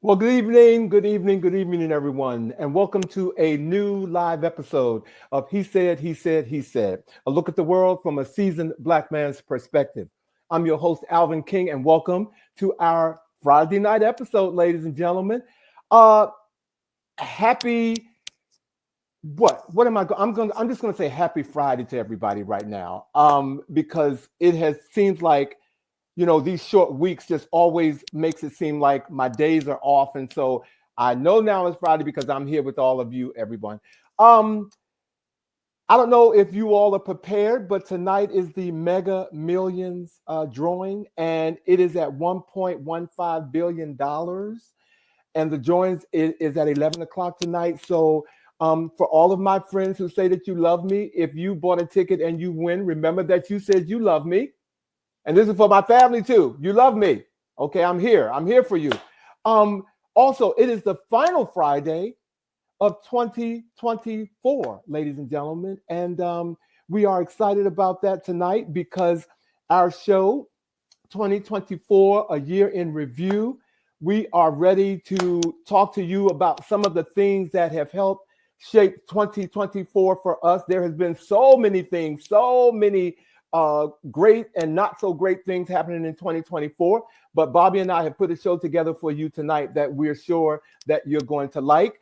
Well, good evening, everyone, and welcome to a new live episode of He Said, a look at the world from a seasoned Black man's perspective. I'm your host, Alvin King, and welcome to our Friday night episode, ladies and gentlemen. Uh, happy, what am I going? I'm just going to say happy Friday to everybody right now, because seems like these short weeks just always makes it seem like my days are off. And so I know now it's Friday because I'm here with all of you, everyone. I don't know if you all are prepared, but tonight is the Mega Millions drawing, and it is at $1.15 billion. And the drawing is at 11 o'clock tonight. So for all of my friends who say that you love me, if you bought a ticket and you win, remember that you said you love me. And this is for my family too. You love me. Okay, I'm here. I'm here for you. Also, it is the final Friday of 2024, ladies and gentlemen. And we are excited about that tonight because our show, 2024, A Year in Review, we are ready to talk to you about some of the things that have helped shape 2024 for us. There has been so many things, so many great and not so great things happening in 2024, but Bobby and I have put a show together for you tonight that we're sure that you're going to like.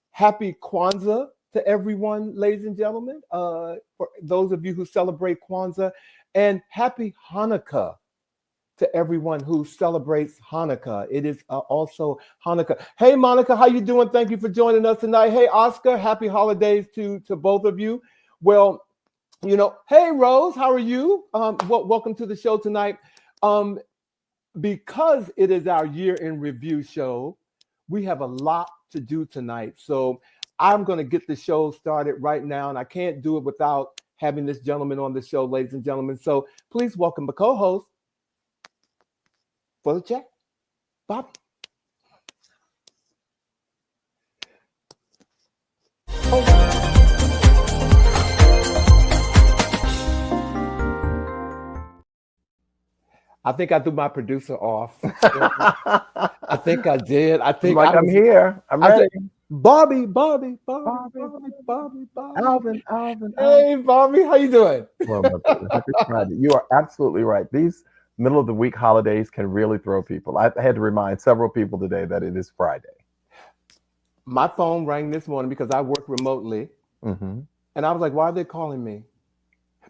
Happy Kwanzaa to everyone, ladies and gentlemen, for those of you who celebrate Kwanzaa, and happy Hanukkah to everyone who celebrates Hanukkah. It is also Hanukkah. Hey, Monica, how you doing? Thank you for joining us tonight. Hey, Oscar, happy holidays to both of you. Well, hey, Rose, how are you? Welcome to the show tonight. Because it is our year in review show, we have a lot to do tonight. So I'm going to get the show started right now, and I can't do it without having this gentleman on the show, ladies and gentlemen. So please welcome the co-host for the chat, Bobby. I think I threw my producer off. I think I did. I'm here. I'm ready. Bobby. Alvin. Hey, Bobby, how you doing? Well, happy Friday. You are absolutely right. These middle of the week holidays can really throw people. I had to remind several people today that it is Friday. My phone rang this morning because I work remotely. Mm-hmm. And I was like, why are they calling me?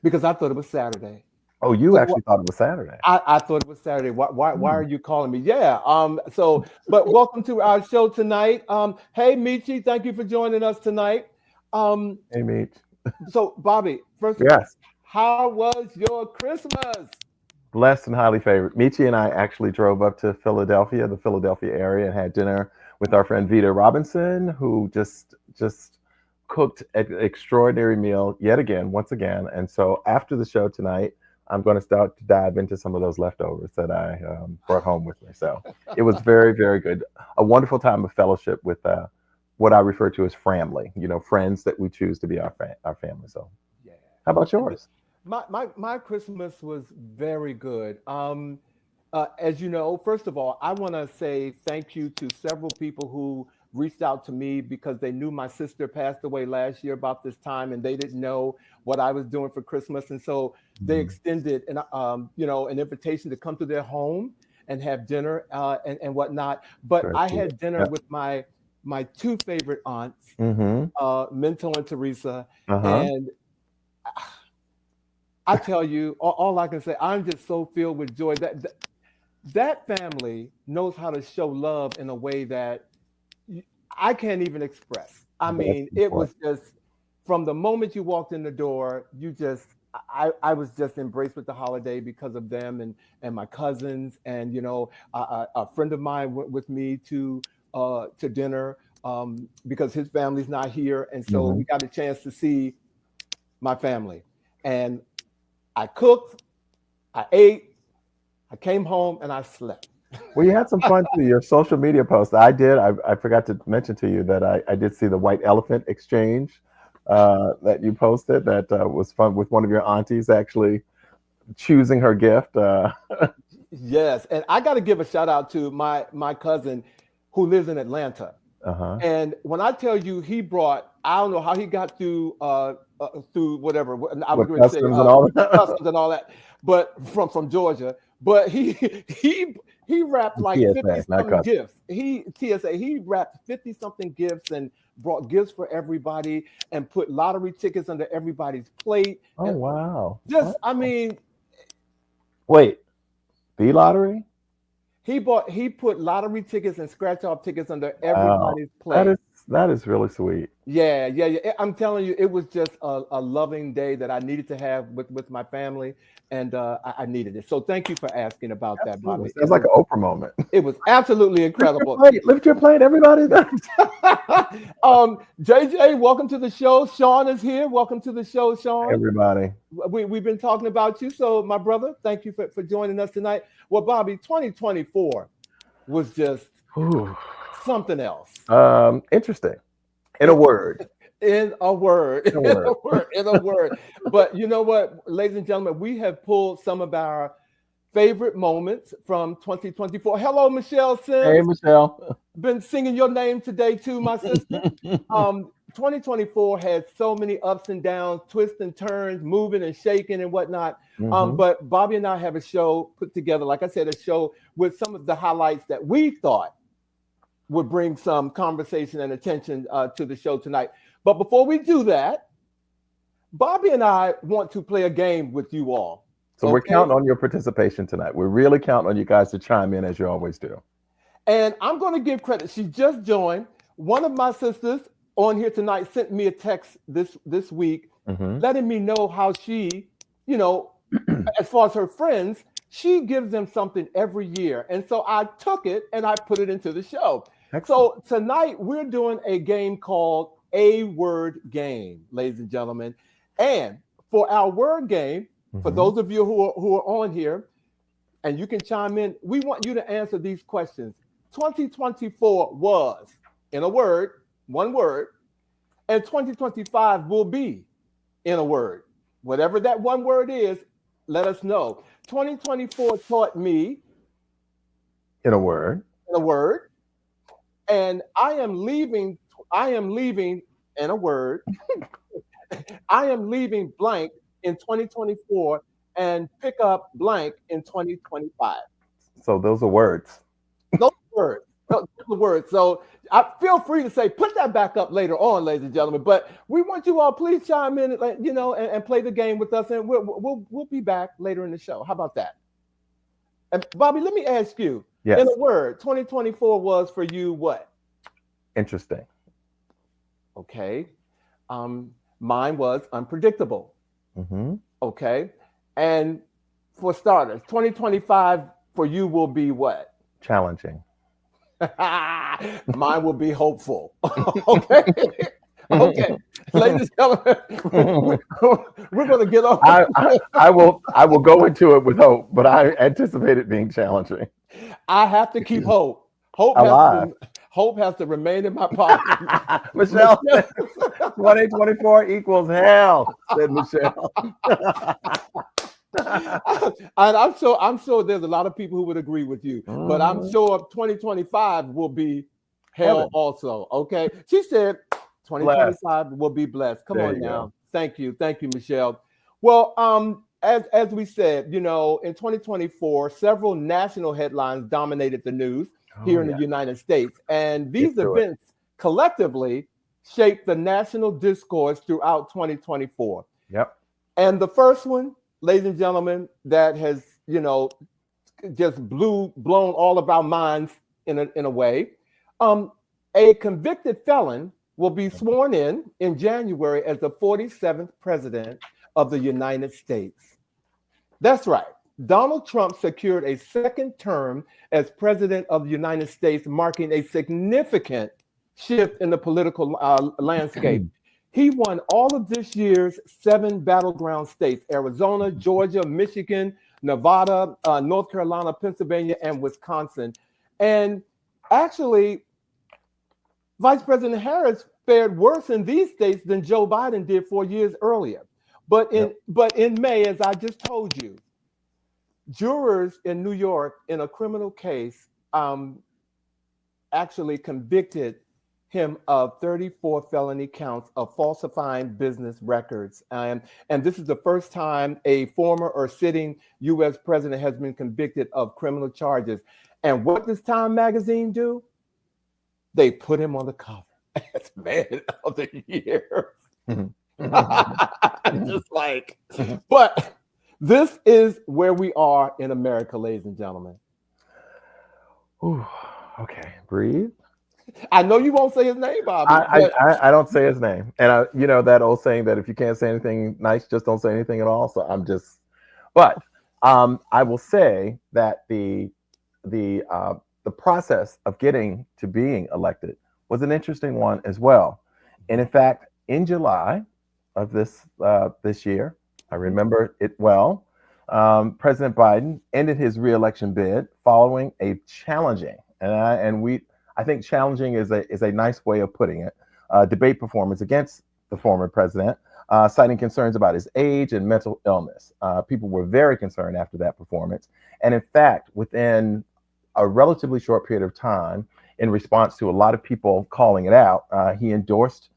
Because I thought it was Saturday. Oh, you actually thought it was Saturday. I thought it was Saturday. Why are you calling me? Yeah. But welcome to our show tonight. Hey, Michi, thank you for joining us tonight. Hey, Meech. So, Bobby, first of all, how was your Christmas? Blessed and highly favored. Michi and I actually drove up to Philadelphia, the Philadelphia area, and had dinner with our friend Vita Robinson, who just cooked an extraordinary meal once again. And so after the show tonight, I'm going to start to dive into some of those leftovers that I brought home with me. So it was very, very good. A wonderful time of fellowship with what I refer to as family, friends that we choose to be our family. So yeah. How about yours? My Christmas was very good. As you know, first of all, I want to say thank you to several people who reached out to me because they knew my sister passed away last year about this time, and they didn't know what I was doing for Christmas, and so they extended an invitation to come to their home and have dinner and whatnot. But I had dinner with my two favorite aunts, Minto and Teresa, and I tell you, all I can say, I'm just so filled with joy that family knows how to show love in a way that I can't even express. I mean, it was just from the moment you walked in the door, I was just embraced with the holiday because of them and my cousins. And, a friend of mine went with me to dinner because his family's not here. And so we got a chance to see my family. And I cooked, I ate, I came home, and I slept. Well, you had some fun too. Your social media posts. I forgot to mention to you that I did see the white elephant exchange that you posted. That was fun with one of your aunties actually choosing her gift. Yes, and I got to give a shout out to my cousin. who lives in Atlanta. Uh-huh. And when I tell you he brought, I don't know how he got through whatever. I was With going to say customs and all that. customs and all that, but from Georgia. But he wrapped like 50 TSA, not something customs. gifts. He wrapped 50 something gifts and brought gifts for everybody and put lottery tickets under everybody's plate. Oh, And wow. just, Oh. I mean, Wait, the lottery? he put lottery tickets and scratch off tickets under Wow. everybody's plate. That is really sweet. Yeah. I'm telling you, it was just a loving day that I needed to have with my family, and I needed it. So thank you for asking about that, Bobby. Sounds like an Oprah moment. It was absolutely incredible. Lift your plate, everybody. JJ, welcome to the show. Sean is here. Welcome to the show, Sean. Everybody. We've been talking about you. So, my brother, thank you for joining us tonight. Well, Bobby, 2024 was just something else. Interesting. In a word. In a word. But you know what, ladies and gentlemen, we have pulled some of our favorite moments from 2024. Hello, Michelle Sims. Hey, Michelle. Been singing your name today too, my sister. 2024 had so many ups and downs, twists and turns, moving and shaking and whatnot. But Bobby and I have a show put together, like I said, a show with some of the highlights that we thought would bring some conversation and attention to the show tonight. But before we do that, Bobby and I want to play a game with you all. So we're counting on your participation tonight. We're really counting on you guys to chime in as you always do. And I'm going to give credit. She just joined. One of my sisters on here tonight sent me a text this week, letting me know how she, as far as her friends, she gives them something every year. And so I took it and I put it into the show. Excellent. So tonight we're doing a game called A Word Game, ladies and gentlemen. And for our word game, for those of you who are on here, and you can chime in, we want you to answer these questions. 2024 was, in a word, one word, and 2025 will be in a word. Whatever that one word is, let us know. 2024 taught me in a word. And I am leaving in a word. I am leaving blank in 2024 and pick up blank in 2025. So those are words. Those are words. So I feel free to say, put that back up later on, ladies and gentlemen. But we want you all, please chime in, and play the game with us, and we'll be back later in the show. How about that? And Bobby, let me ask you. Yes. In a word, 2024 was for you what? Interesting. Okay. Mine was unpredictable. Okay. And for starters, 2025 for you will be what? Challenging. Mine will be hopeful. Okay. Okay. Ladies and gentlemen, we're going to get off. I will go into it with hope, but I anticipate it being challenging. I have to keep hope. Hope has to remain in my pocket. Michelle, 2024 equals hell, said Michelle. And I'm sure there's a lot of people who would agree with you, but I'm sure 2025 will be hell also. Okay. She said 2025 will be blessed. Come on now. Thank you, Michelle. Well, as we said, in 2024, several national headlines dominated the news here in the United States. And these events collectively shaped the national discourse throughout 2024. Yep. And the first one, ladies and gentlemen, that has, just blown all of our minds in a way. A convicted felon will be sworn in January as the 47th president of the United States. That's right. Donald Trump secured a second term as president of the United States, marking a significant shift in the political landscape. He won all of this year's 7 battleground states: Arizona, Georgia, Michigan, Nevada, North Carolina, Pennsylvania, and Wisconsin. And actually, Vice President Harris fared worse in these states than Joe Biden did 4 years earlier. But in May, as I just told you, jurors in New York in a criminal case actually convicted him of 34 felony counts of falsifying business records. And this is the first time a former or sitting U.S. president has been convicted of criminal charges. And what does Time magazine do? They put him on the cover as Man of the Year. Just like, but this is where we are in America, ladies and gentlemen. Ooh, okay, breathe. I know you won't say his name, Bobby. I don't say his name, and you know that old saying that if you can't say anything nice, just don't say anything at all. So I'm just, but I will say that the process of getting to being elected was an interesting one as well. And in fact, in July of this year, I remember it well. President Biden ended his re-election bid following a challenging, I think challenging is a nice way of putting it, debate performance against the former president, citing concerns about his age and mental illness. People were very concerned after that performance. And in fact, within a relatively short period of time, in response to a lot of people calling it out, he endorsed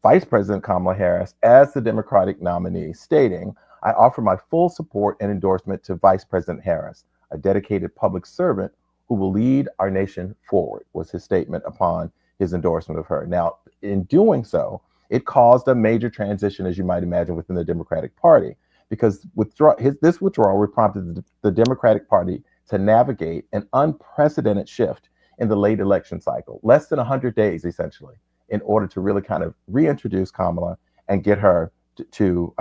Vice President Kamala Harris as the Democratic nominee, stating, "I offer my full support and endorsement to Vice President Harris, a dedicated public servant who will lead our nation forward," was his statement upon his endorsement of her. Now, in doing so, it caused a major transition, as you might imagine, within the Democratic Party, because this withdrawal prompted the Democratic Party to navigate an unprecedented shift in the late election cycle, less than 100 days, essentially, in order to really kind of reintroduce Kamala and get her to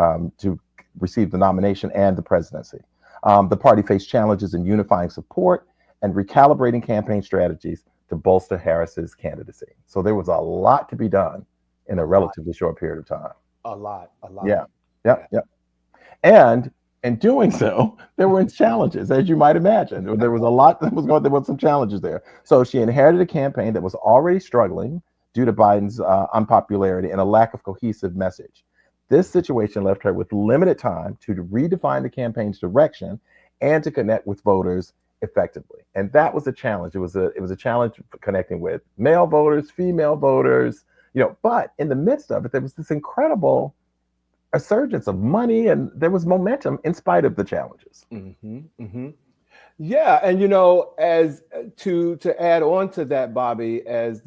receive the nomination and the presidency. The party faced challenges in unifying support and recalibrating campaign strategies to bolster Harris's candidacy. So there was a lot to be done in a relatively short period of time. A lot. Yeah. And in doing so, there were challenges, as you might imagine. There was a lot that was going. There were some challenges there. So she inherited a campaign that was already struggling due to Biden's unpopularity and a lack of cohesive message. This situation left her with limited time to redefine the campaign's direction and to connect with voters effectively. And that was a challenge. It was a challenge connecting with male voters, female voters, but in the midst of it, there was this incredible resurgence of money, and there was momentum in spite of the challenges. Yeah, and as to add on to that, Bobby, as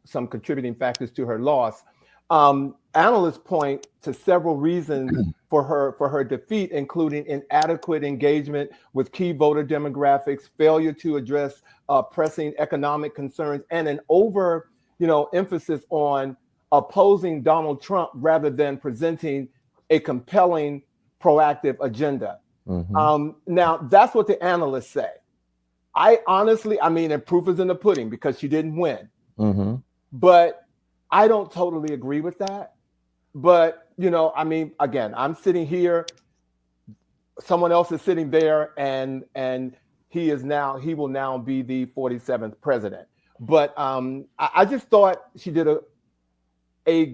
some contributing factors to her loss, analysts point to several reasons for her defeat, including inadequate engagement with key voter demographics, failure to address pressing economic concerns, and an emphasis on opposing Donald Trump rather than presenting a compelling, proactive agenda. Now, that's what the analysts say. I honestly, and proof is in the pudding because she didn't win. But I don't totally agree with that. But, again, I'm sitting here, someone else is sitting there, and he will now be the 47th president. But I just thought she did a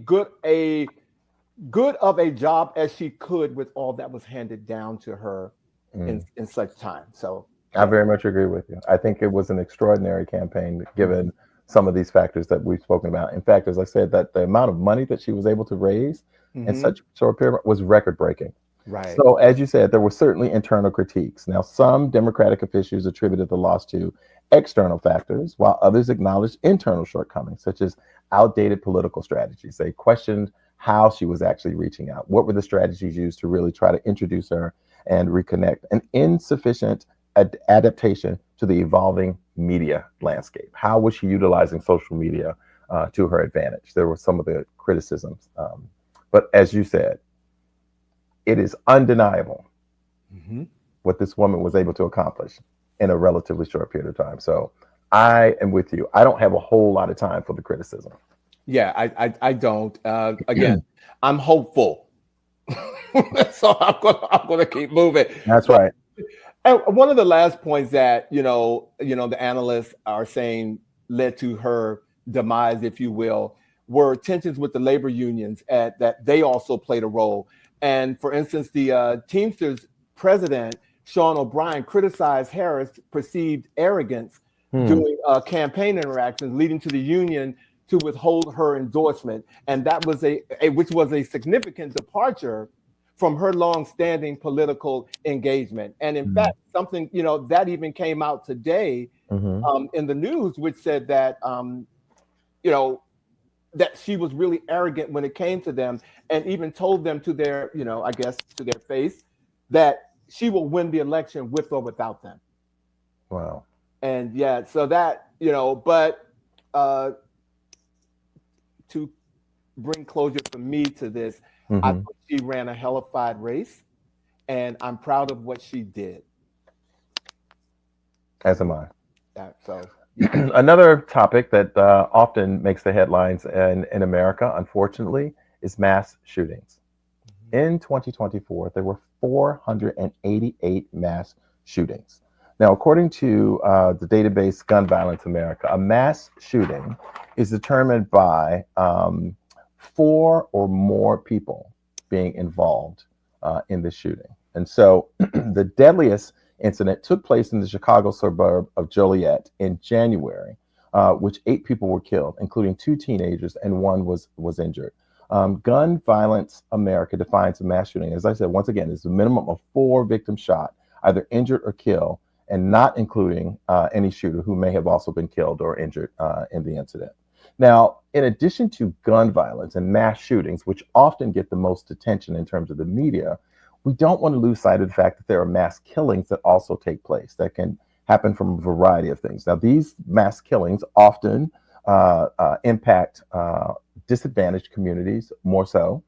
good of a job as she could with all that was handed down to her in such time. So I very much agree with you. I think it was an extraordinary campaign given some of these factors that we've spoken about. In fact, as I said, that the amount of money that she was able to raise in such a short period was record breaking. Right. So as you said, there were certainly internal critiques. Now, some Democratic officials attributed the loss to external factors, while others acknowledged internal shortcomings, such as outdated political strategies. They questioned how she was actually reaching out. What were the strategies used to really try to introduce her and reconnect? An insufficient adaptation to the evolving media landscape. How was she utilizing social media to her advantage? There were some of the criticisms. But as you said, it is undeniable what this woman was able to accomplish in a relatively short period of time. So I am with you. I don't have a whole lot of time for the criticism. Yeah, I don't. Again, I'm hopeful. So I'm gonna keep moving. That's right. And one of the last points that the analysts are saying led to her demise, if you will, were tensions with the labor unions that they also played a role. And for instance, the Teamsters president, Sean O'Brien, criticized Harris' perceived arrogance doing campaign interactions, leading to the union to withhold her endorsement, and that was which was a significant departure from her long-standing political engagement. And in fact, something that even came out today in the news, which said that that she was really arrogant when it came to them, and even told them to their, I guess to their face, that she will win the election with or without them. Wow. And yeah, so that, but to bring closure for me to this, I thought she ran a hellified race, and I'm proud of what she did. As am I. So yeah. Another topic that often makes the headlines in America, unfortunately, is mass shootings. In 2024, there were 488 mass shootings. Now, according to the database Gun Violence America, a mass shooting is determined by 4 or more people being involved in the shooting. And so the deadliest incident took place in the Chicago suburb of Joliet in January, which 8 people were killed, including 2 teenagers, and 1 was injured. Gun Violence America defines a mass shooting, as I said, once again, is a minimum of 4 victims shot, either injured or killed, and not including any shooter who may have also been killed or injured in the incident. Now, in addition to gun violence and mass shootings, which often get the most attention in terms of the media, we don't want to lose sight of the fact that there are mass killings that also take place that can happen from a variety of things. Now, these mass killings often impact disadvantaged communities more so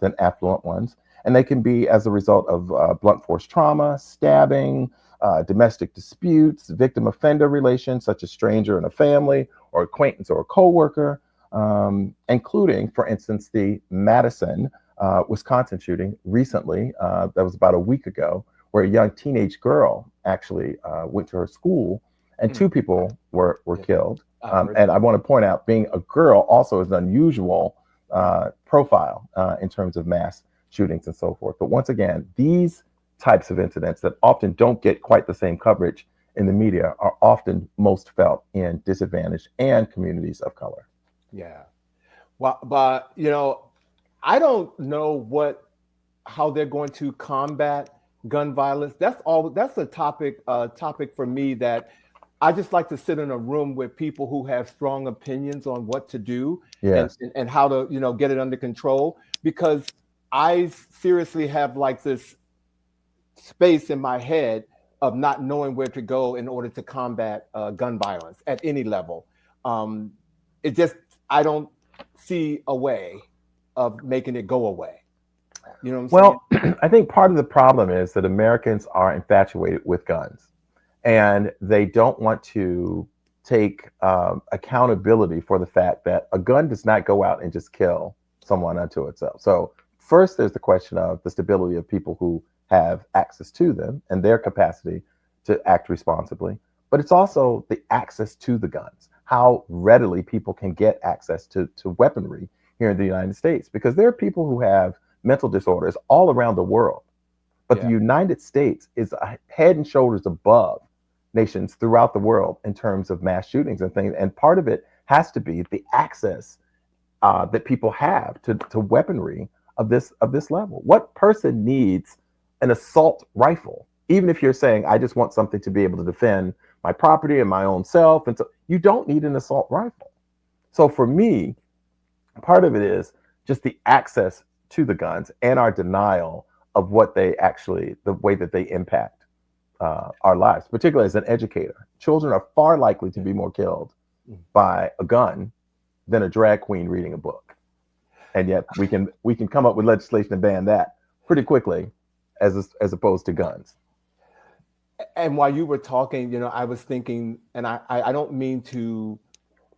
than affluent ones. And they can be as a result of blunt force trauma, stabbing, domestic disputes, victim offender relations, such as stranger in a family or acquaintance or a coworker, including, for instance, the Madison, Wisconsin shooting recently, that was about a week ago, where a young teenage girl actually went to her school and 2 people were killed. And I want to point out, being a girl also is an unusual profile in terms of mass shootings and so forth. But once again, these types of incidents that often don't get quite the same coverage in the media are often most felt in disadvantaged and communities of color. Yeah. Well, but I don't know how they're going to combat gun violence. That's a topic for me that I just like to sit in a room with people who have strong opinions on what to do. Yes. and how to get it under control, because I seriously have like this space in my head of not knowing where to go in order to combat gun violence at any level. I don't see a way of making it go away. You know what I'm saying? I think part of the problem is that Americans are infatuated with guns, and they don't want to take accountability for the fact that a gun does not go out and just kill someone unto itself. So first, there's the question of the stability of people who have access to them and their capacity to act responsibly. But it's also the access to the guns, how readily people can get access to weaponry here in the United States, because there are people who have mental disorders all around the world. But the United States is head and shoulders above nations throughout the world in terms of mass shootings and things. And part of it has to be the access that people have to weaponry of this level. What person needs an assault rifle? Even if you're saying, I just want something to be able to defend my property and my own self, and so you don't need an assault rifle. So for me, part of it is just the access to the guns and our denial of what they actually, the way that they impact our lives, particularly as an educator. Children are far likely to be more killed by a gun than a drag queen reading a book. And yet we can come up with legislation to ban that pretty quickly as opposed to guns. And while you were talking, I was thinking, and I don't mean to,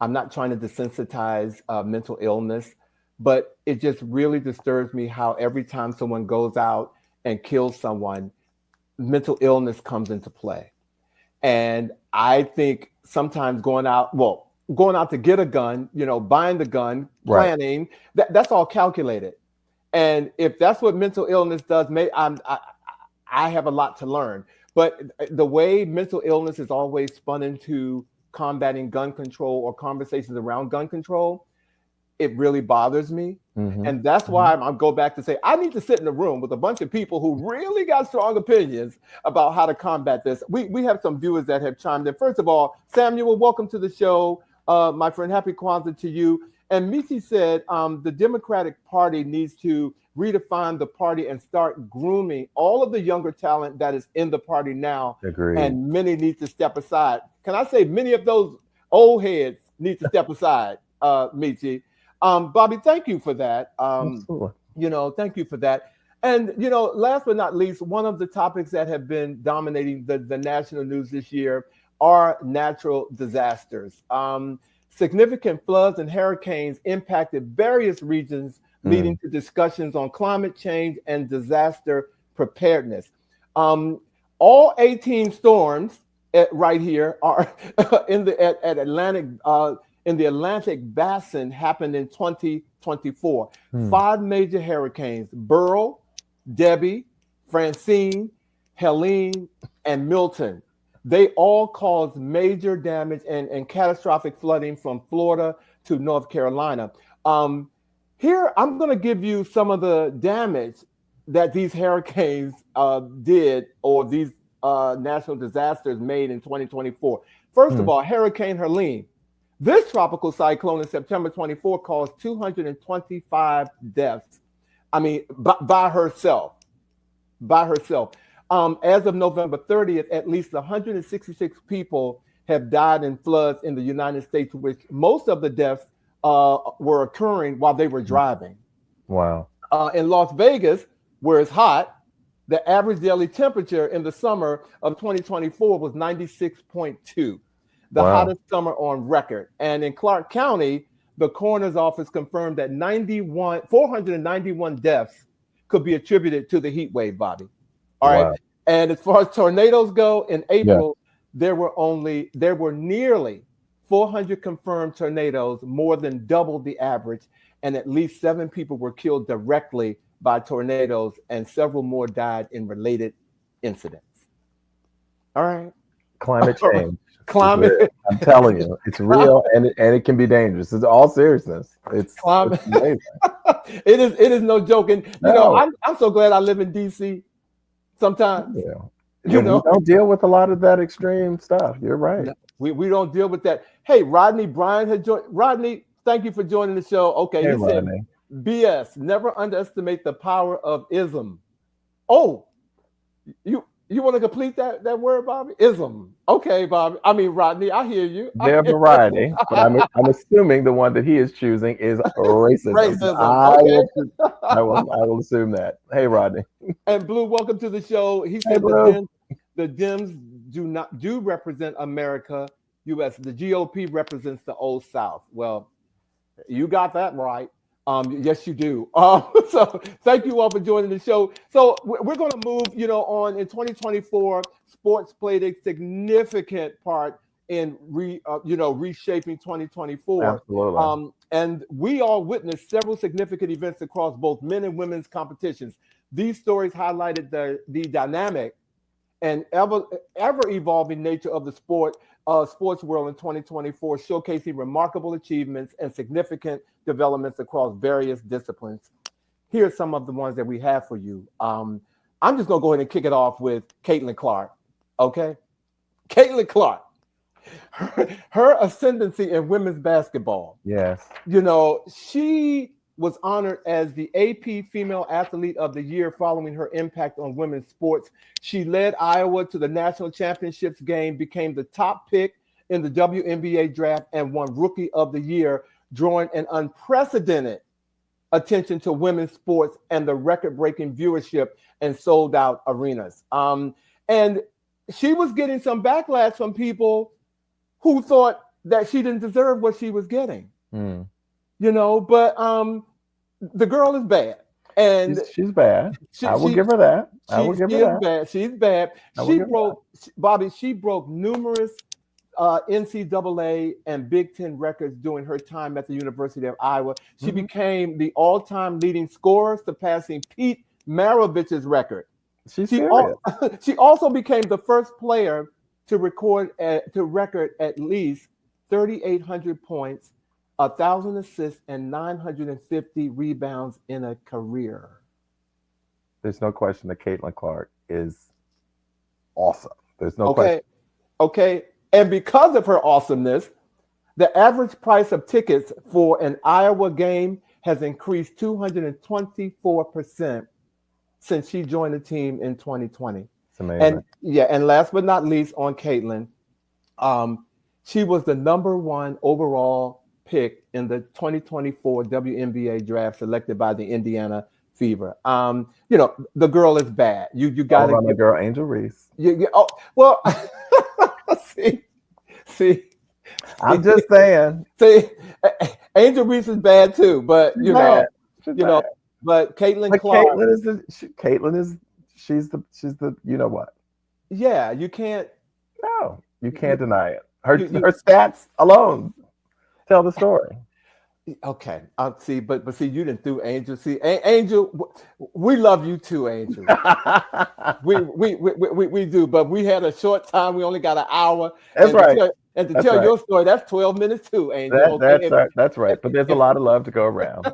I'm not trying to desensitize mental illness, but it just really disturbs me how every time someone goes out and kills someone, mental illness comes into play. And I think sometimes going out to get a gun, buying the gun, planning, that's all calculated. And if that's what mental illness does, I have a lot to learn. But the way mental illness is always spun into combating gun control or conversations around gun control, it really bothers me. And that's why I go back to say, I need to sit in a room with a bunch of people who really got strong opinions about how to combat this. We have some viewers that have chimed in. First of all, Samuel, welcome to the show. My friend, happy Kwanzaa to you. And Michi said the Democratic Party needs to redefine the party and start grooming all of the younger talent that is in the party now. Agreed. And many need to step aside. Can I say many of those old heads need to step aside, Michi? Bobby, thank you for that. Thank you for that. And, last but not least, one of the topics that have been dominating the national news this year are natural disasters. Significant floods and hurricanes impacted various regions, leading to discussions on climate change and disaster preparedness. All 18 storms right here are in the Atlantic Basin happened in 2024. 5 major hurricanes: Beryl, Debbie, Francine, Helene, and Milton. They all caused major damage and catastrophic flooding from Florida to North Carolina. Here, I'm going to give you some of the damage that these hurricanes did, or these natural disasters made in 2024. First of all, Hurricane Helene. This tropical cyclone in September 24 caused 225 deaths. I mean, by herself. As of November 30th, at least 166 people have died in floods in the United States, which most of the deaths were occurring while they were driving. Wow. In Las Vegas, where it's hot, the average daily temperature in the summer of 2024 was 96.2, the hottest summer on record. And in Clark County, the coroner's office confirmed that 491 deaths could be attributed to the heat wave, Bobby. All right. And as far as tornadoes go, in April, there were nearly 400 confirmed tornadoes, more than double the average, and at least 7 people were killed directly by tornadoes, and several more died in related incidents. All right. Climate change. I'm telling you, it's real, and it can be dangerous. It's all seriousness. It's amazing. It is no joking. I'm so glad I live in DC. Sometimes, we don't deal with a lot of that extreme stuff. You're right. We don't deal with that. Hey, Rodney Bryant had joined. Rodney, thank you for joining the show. Okay, he said, BS, never underestimate the power of ism. Oh, you want to complete that word, Bobby? Ism. Okay, Bobby. I mean, Rodney, I hear you. There are variety, but I'm assuming the one that he is choosing is racism. I will assume that. Hey, Rodney. And Blue, welcome to the show. He said the Dems do represent America, U.S. The GOP represents the Old South. Well, you got that right. Yes, you do. So thank you all for joining the show. So we're going to move, on in 2024. Sports played a significant part in reshaping 2024. Absolutely. And we all witnessed several significant events across both men and women's competitions. These stories highlighted the dynamic and ever evolving nature of the sports world in 2024, showcasing remarkable achievements and significant developments across various disciplines. Here are some of the ones that we have for you. I'm just going to go ahead and kick it off with Caitlin Clark. Okay? Caitlin Clark. Her ascendancy in women's basketball. Yes. She was honored as the AP Female Athlete of the Year following her impact on women's sports. She led Iowa to the national championships game, became the top pick in the WNBA draft, and won Rookie of the Year, drawing an unprecedented attention to women's sports and the record-breaking viewership and sold-out arenas. And she was getting some backlash from people who thought that she didn't deserve what she was getting. But the girl is bad, and she's bad. I will give her that. She's bad. She broke numerous NCAA and Big Ten records during her time at the University of Iowa. She became the all-time leading scorer, surpassing Pete Maravich's record. She also became the first player to record at least 3,800 points, 1,000 assists, and 950 rebounds in a career. There's no question that Caitlin Clark is awesome. There's no Okay, question. okay. And because of her awesomeness, the average price of tickets for an Iowa game has increased 224% since she joined the team in 2020. It's amazing. And last but not least on Caitlin, she was the number 1 overall pick in the 2024 WNBA draft selected by the Indiana Fever. The girl is bad. You got to my girl Angel Reese. Well, see. I'm just saying. See, Angel Reese is bad too, but but Caitlin Clark. She's the you know what? Yeah, you can't. No, you can't deny it. Her stats alone tell the story. Okay, see, but see, you didn't do Angel. See, Angel, we love you too, Angel. we do, but we had a short time. We only got an hour. That's right. And to tell your story, that's 12 minutes too, Angel. That's right. But there's a lot of love to go around.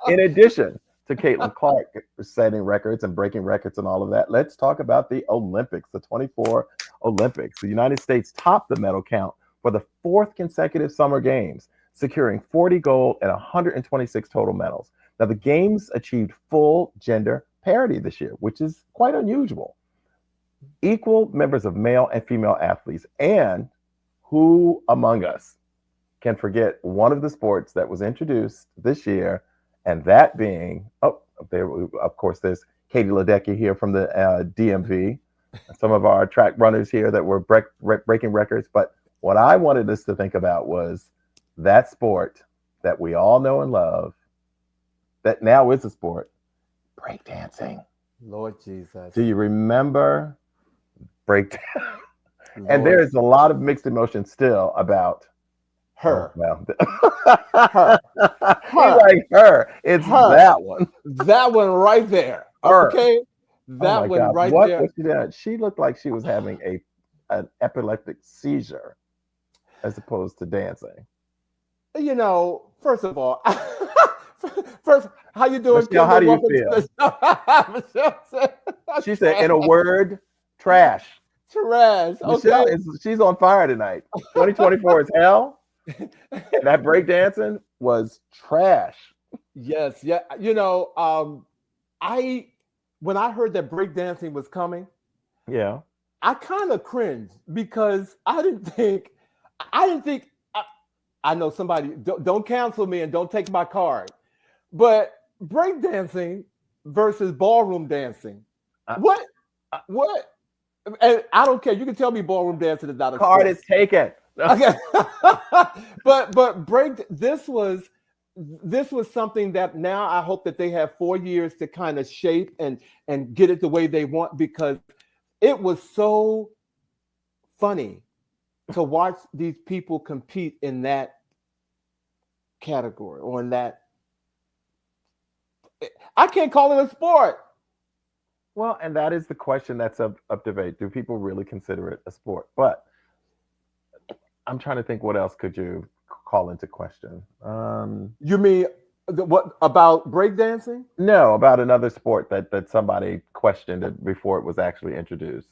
In addition to Caitlin Clark setting records and breaking records and all of that, let's talk about the Olympics, the 24 Olympics. The United States topped the medal count for the 4th consecutive Summer Games, securing 40 gold and 126 total medals. Now, the Games achieved full gender parity this year, which is quite unusual. Equal members of male and female athletes, and who among us can forget one of the sports that was introduced this year, and that being, there's Katie Ledecky here from the DMV, some of our track runners here that were breaking records. But what I wanted us to think about was that sport that we all know and love, that now is a sport, breakdancing. Lord Jesus. Do you remember breakdown? And there is a lot of mixed emotion still about her. Her. Like her. It's her. That one. That one right there. Her. Okay. That one God. right what there. Was she doing? She looked like she was having an epileptic seizure as opposed to dancing. First of all, how you doing? Michelle, how do you feel? She said, in a word, trash. Trash. Michelle she's on fire tonight. 2024 is hell. That breakdancing was trash. Yes, yeah. When I heard that breakdancing was coming, yeah, I kind of cringed because I didn't think. I know somebody. Don't cancel me and don't take my card. But breakdancing versus ballroom dancing. What? And I don't care. You can tell me ballroom dancing is not a card sport. is taken. Okay. but this was something that now I hope that they have 4 years to kind of shape and get it the way they want, because it was so funny to watch these people compete in that category or in that. I can't call it a sport. Well, and that is the question that's up debate. Do people really consider it a sport? But I'm trying to think, what else could you call into question? You mean what about breakdancing? No, about another sport that somebody questioned it before it was actually introduced.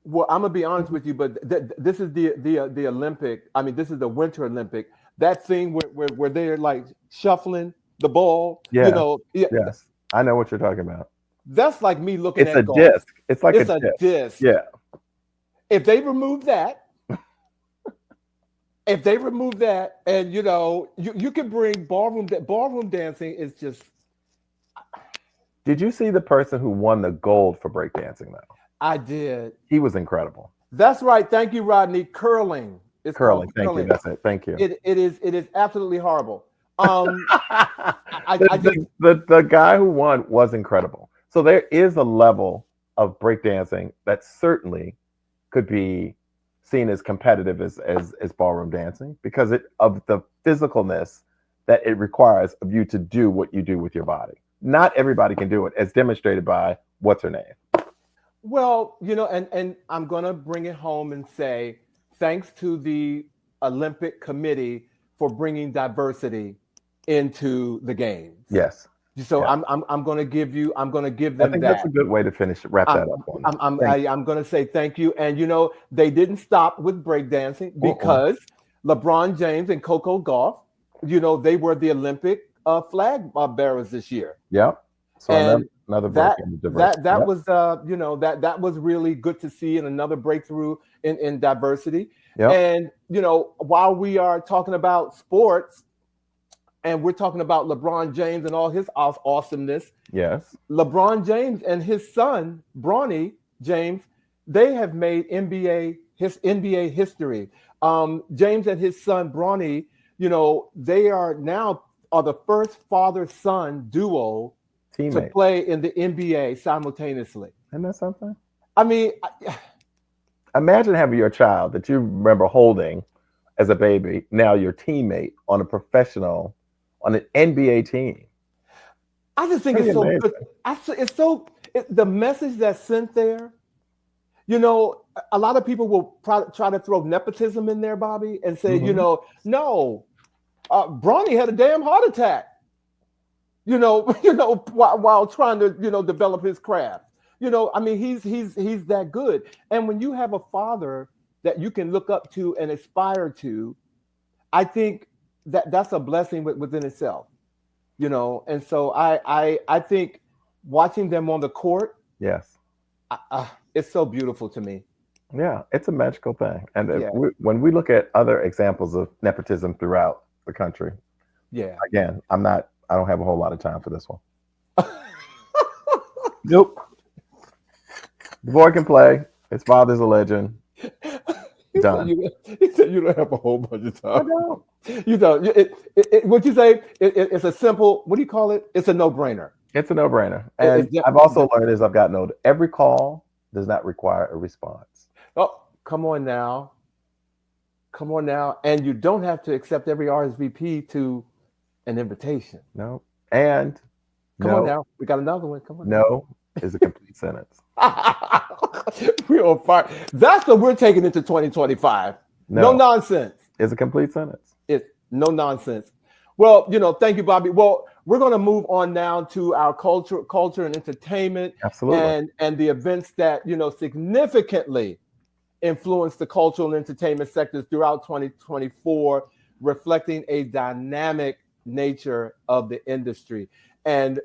Well, I'm gonna be honest with you, but this is the Olympic. I mean, this is the Winter Olympic. That thing where they're like shuffling the ball. Yeah. Yes, I know what you're talking about. That's like me looking at golf. Disc. It's like a disc. Yeah. If they remove that, and you can bring ballroom dancing is just. Did you see the person who won the gold for breakdancing though? I did. He was incredible. That's right. Thank you, Rodney. Curling. It's curling. Thank curling. you. That's it. Thank you. It is absolutely horrible. The guy who won was incredible. So there is a level of breakdancing that certainly could be seen as competitive as ballroom dancing, because of the physicalness that it requires of you to do what you do with your body. Not everybody can do it, as demonstrated by what's her name. Well, and I'm going to bring it home and say thanks to the Olympic Committee for bringing diversity into the games. Yes. So Yeah. I'm going to give I them think that's that. a good way to wrap that up on. I'm going to say thank you. And they didn't stop with breakdancing Uh-uh. because LeBron James and Coco Gauff, they were the Olympic flag bearers this year. Yep. So And another break in diversity. that was that was really good to see, and another breakthrough in diversity. Yep. And while we are talking about sports, and we're talking about LeBron James and all his awesomeness. Yes. LeBron James and his son, Bronny James, they have made NBA history. James and his son, Bronny, they are the first father-son duo to play in the NBA simultaneously. Isn't that something? I mean, imagine having your child that you remember holding as a baby, now your teammate on an NBA team. I just think it's so good. The message that's sent there, a lot of people will try to throw nepotism in there, Bobby, and say, no, Bronny had a damn heart attack, while trying to, develop his craft. I mean, he's that good. And when you have a father that you can look up to and aspire to, I think that's a blessing within itself, And so I think watching them on the court, yes, it's so beautiful to me. Yeah, it's a magical thing. And when we look at other examples of nepotism throughout the country, again, I don't have a whole lot of time for this one. Nope. The boy can play. His father's a legend. Done. He said you don't have a whole bunch of time. I don't. You don't. What you say? It's a simple. What do you call it? It's a no-brainer. It's a no-brainer. And I've also learned as I've gotten older, every call does not require a response. Oh, come on now. And you don't have to accept every RSVP to an invitation. No. And come on now. We got another one. Come on. No is a complete sentence. We're on fire. That's what we're taking into 2025. No nonsense. It's a complete sentence. It's no nonsense. Well, thank you, Bobby. Well, we're going to move on now to our culture and entertainment. Absolutely. And the events that, significantly influenced the cultural and entertainment sectors throughout 2024, reflecting a dynamic nature of the industry. And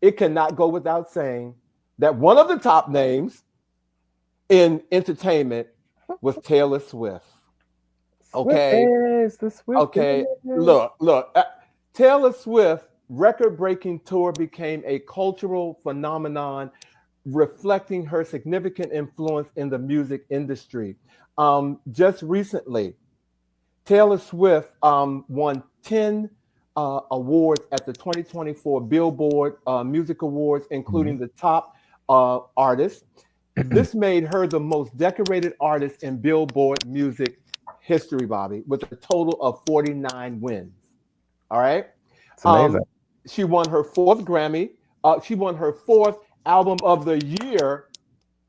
it cannot go without saying that one of the top names in entertainment was Taylor Swift. Okay. Okay. Look. Taylor Swift record-breaking tour became a cultural phenomenon, reflecting her significant influence in the music industry. Just recently, Taylor Swift won 10 awards at the 2024 Billboard Music Awards, including the top artist. This made her the most decorated artist in Billboard music history, Bobby, with a total of 49 wins. All right. It's amazing. She won her fourth Grammy. She won her fourth Album of the Year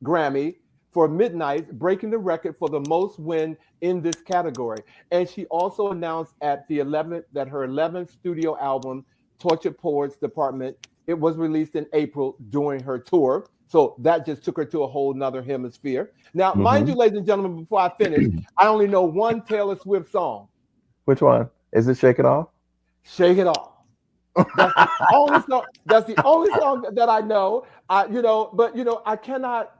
Grammy for Midnight, breaking the record for the most win in this category. And she also announced at the 11th that her 11th studio album, Tortured Poets Department, it was released in April during her tour. So that just took her to a whole nother hemisphere. Now, mind you, ladies and gentlemen, before I finish, I only know one Taylor Swift song. Which one? Is it Shake It Off? Shake It Off. That's the only song. That's the only song that I know. I cannot.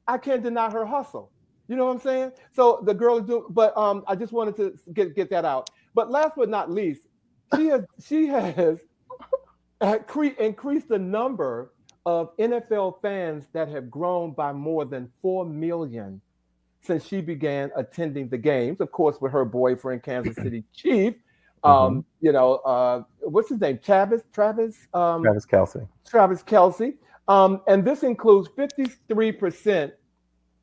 I can't deny her hustle. You know what I'm saying? So the girl is doing. But I just wanted to get that out. But last but not least, she has increased the number of NFL fans that have grown by more than 4 million since she began attending the games. Of course, with her boyfriend, Kansas City Chief. What's his name? Travis Kelce. Travis Kelce. And this includes 53%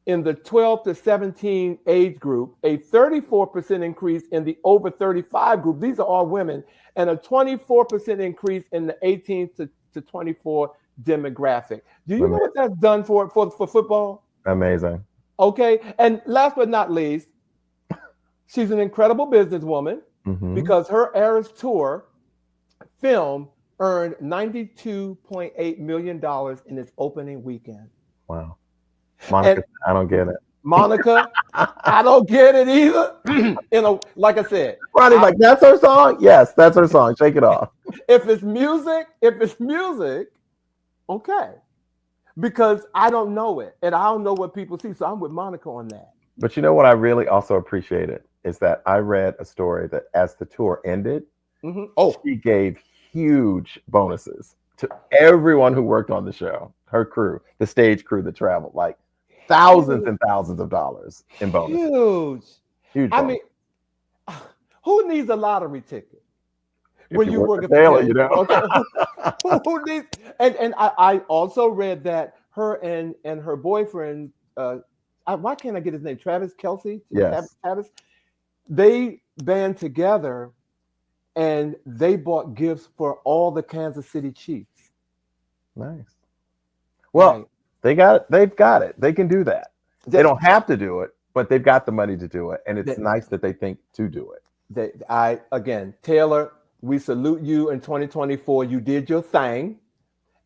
in the 12 to 17 age group, a 34% increase in the over 35 group. These are all women, and a 24% increase in the 18 to 24 demographic. Do you know what that's done for football? Amazing. Okay. And last but not least, she's an incredible businesswoman because her Eras Tour film earned $92.8 million in its opening weekend. Wow. Monica, I don't get it. Monica, I don't get it either. Like I said, Ronnie's like, that's her song? Yes, that's her song. Shake it off. If it's music, okay. Because I don't know it. And I don't know what people see. So I'm with Monica on that. But you know what I really also appreciated is that I read a story that as the tour ended, she gave huge bonuses to everyone who worked on the show, her crew, the stage crew that traveled, like thousands and thousands of dollars in bonuses. Huge. I mean, who needs a lottery ticket? When you work at Taylor, you know. Who needs? And I also read that her and her boyfriend, why can't I get his name? Travis Kelce. Yes. Travis. They band together, and they bought gifts for all the Kansas City Chiefs. Nice. Well, They've got it. They can do that. They don't have to do it, but they've got the money to do it, and it's nice that they think to do it. Again, Taylor, we salute you in 2024. You did your thing,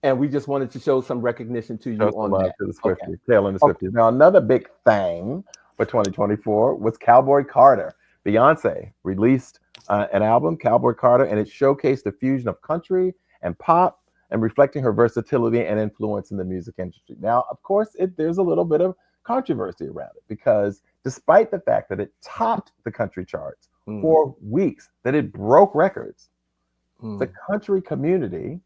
and we just wanted to show some recognition to you on that. To the Swifties, Taylor and the Swifties. Now, another big thing for 2024 was Cowboy Carter. Beyonce released an album, Cowboy Carter, and it showcased the fusion of country and pop, and reflecting her versatility and influence in the music industry. Now, of course, there's a little bit of controversy around it because despite the fact that it topped the country charts for weeks, that it broke records, the country community,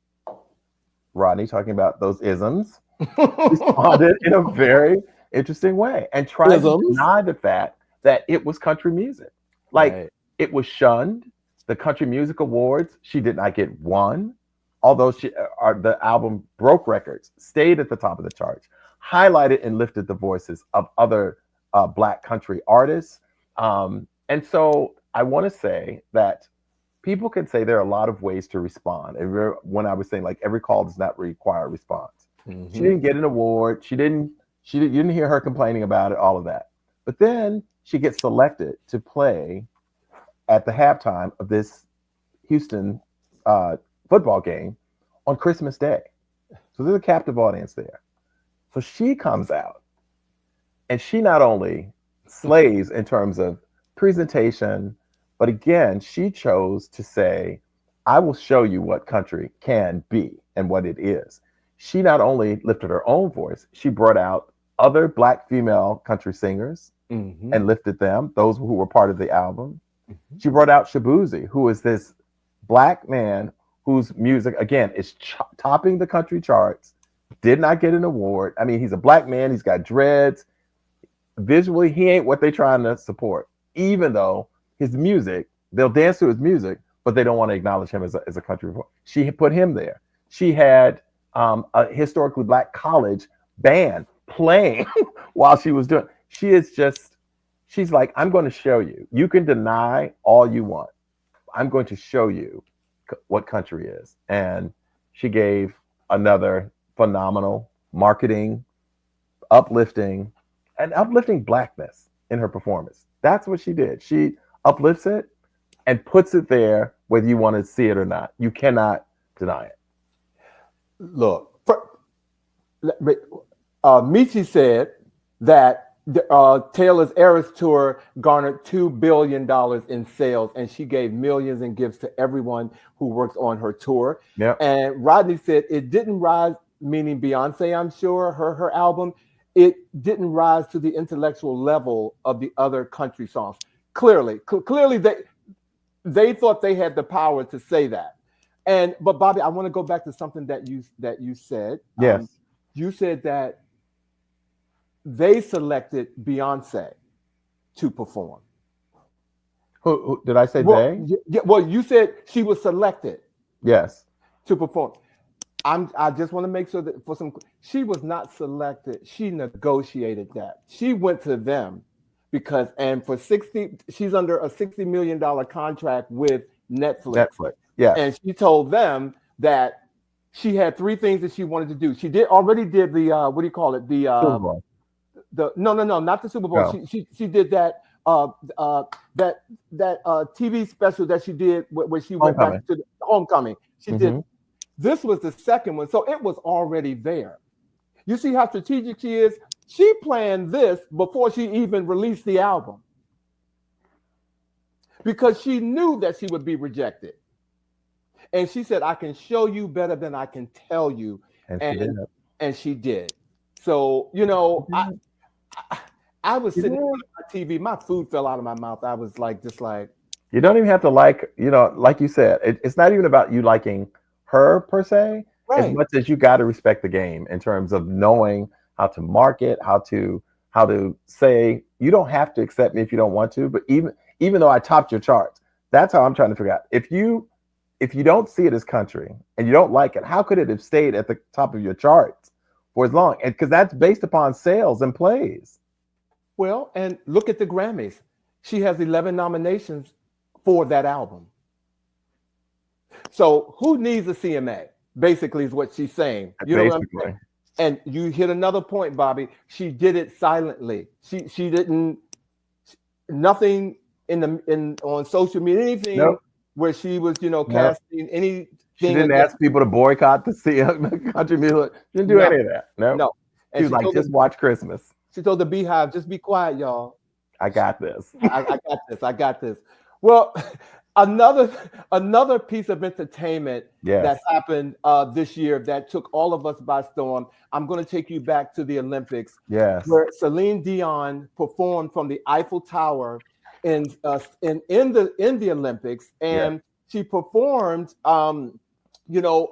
Rodney talking about those isms, responded in a very interesting way and tried to deny the fact that it was country music. Like, it was shunned. The Country Music Awards, she did not get one. Although the album broke records, stayed at the top of the charts, highlighted and lifted the voices of other Black country artists. And so I want to say that people can say there are a lot of ways to respond. And when I was saying, like, every call does not require a response. She didn't get an award. You didn't hear her complaining about it, all of that. But then she gets selected to play at the halftime of this Houston football game on Christmas Day. So there's a captive audience there. So she comes out and she not only slays in terms of presentation, but again, she chose to say, I will show you what country can be and what it is. She not only lifted her own voice, she brought out other Black female country singers and lifted them, those who were part of the album. She brought out Shabuzi, who is this Black man whose music, again, is topping the country charts, did not get an award. I mean, he's a Black man. He's got dreads. Visually, he ain't what they're trying to support, even though his music, they'll dance to his music, but they don't want to acknowledge him as a country performer. She put him there. She had a historically Black college band playing while she was doing. She's like, I'm going to show you. You can deny all you want. I'm going to show you what country is. And she gave another phenomenal marketing, uplifting Blackness in her performance. That's what she did. She uplifts it and puts it there whether you want to see it or not. You cannot deny it. Look, Michi said that Taylor's Eras Tour garnered $2 billion in sales, and she gave millions in gifts to everyone who works on her tour. Yep. And Rodney said it didn't rise, meaning Beyonce, I'm sure, her album, it didn't rise to the intellectual level of the other country songs. Clearly, they thought they had the power to say that. But Bobby, I want to go back to something that you said. Yes. You said that they selected Beyonce to perform. Who did I say they? Well, you said she was selected. Yes. To perform. I just want to make sure that she was not selected. She negotiated that. She went to them she's under a $60 million contract with Netflix. Yeah. And she told them that she had three things that she wanted to do. She already did the what do you call it? Super Bowl. No, not the Super Bowl. No. She did that TV special that she did where she went back to the Homecoming. She did. This was the second one, so it was already there. You see how strategic she is? She planned this before she even released the album because she knew that she would be rejected. And she said, I can show you better than I can tell you. And she did. So, you know, I was sitting on my TV, my food fell out of my mouth. I was like, you don't even have to like, you know, like you said, it's not even about you liking her per se, as much as you got to respect the game in terms of knowing how to market, how to say, you don't have to accept me if you don't want to, but even though I topped your charts, that's how I'm trying to figure out. If you don't see it as country and you don't like it, how could it have stayed at the top of your charts for as long? And because that's based upon sales and plays. Well, and look at the Grammys. She has 11 nominations for that album. So who needs a CMA? Basically is what she's saying. You know what I'm saying? And you hit another point, Bobby. She did it silently. She didn't nothing on social media, anything where she was, you know, casting anything. She didn't ask people to boycott the country music. She didn't do any of that. No. And she was like, just watch Christmas. She told the Beehive, just be quiet, y'all. I got this. I got this. Well, another piece of entertainment that happened this year that took all of us by storm. I'm going to take you back to the Olympics. Yes. Where Celine Dion performed from the Eiffel Tower in the Olympics, and she performed. You know,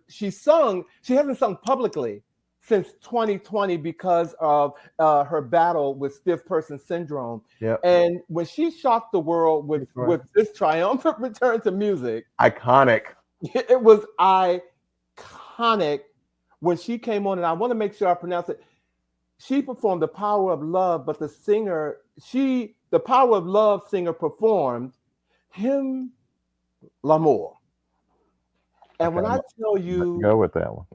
she hasn't sung publicly since 2020 because of her battle with stiff person syndrome. Yep. And when she shocked the world with this triumphant return to music, iconic. It was iconic when she came on, and I want to make sure I pronounce it. She performed The Power of Love, but the Power of Love singer performed Hymn L'amour. And when I tell you, go with that one.